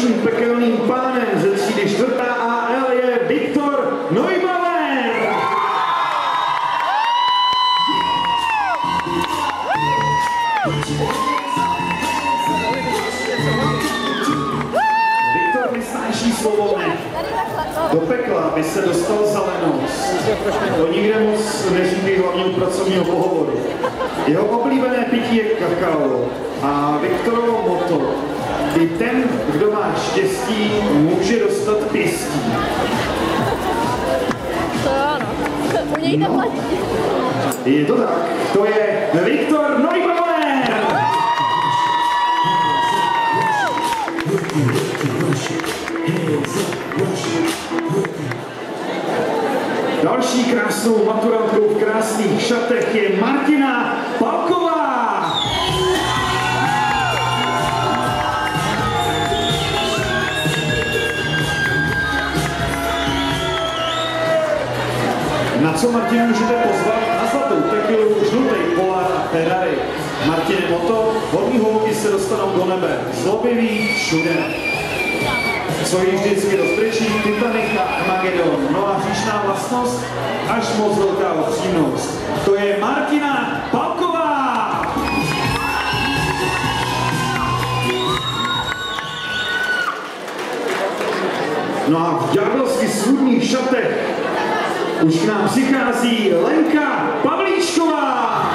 dalším pekelným pánem ze třídy 4. AL je Viktor Neubauer. Viktor nesnáší slovo ne. Do pekla by se dostal za lenost. To nikde moc neříkají hlavně u pracovního pohovoru. Jeho oblíbené pití je kakao a Viktorovo motto: i ten, kdo má štěstí, může dostat pěstí. To ano. U něj to platí. Je to tak, to je Viktor Neubauer! Další krásnou maturantkou v krásných šatech je Martina Palková. Na co Martinu můžete pozvat? Na zlatou tequilu, žlutej Polar a Ferrari. Martine motto: hodní holky se dostanou do nebe, zlobiví všude. Co jí vždycky rozbrečí, Titanic a Armageddon. No a hříšná vlastnost, až moc velká upřímnost. To je Martina Palková! No a v ďábelsky svůdných šatech už k nám přichází Lenka Pavlíčková!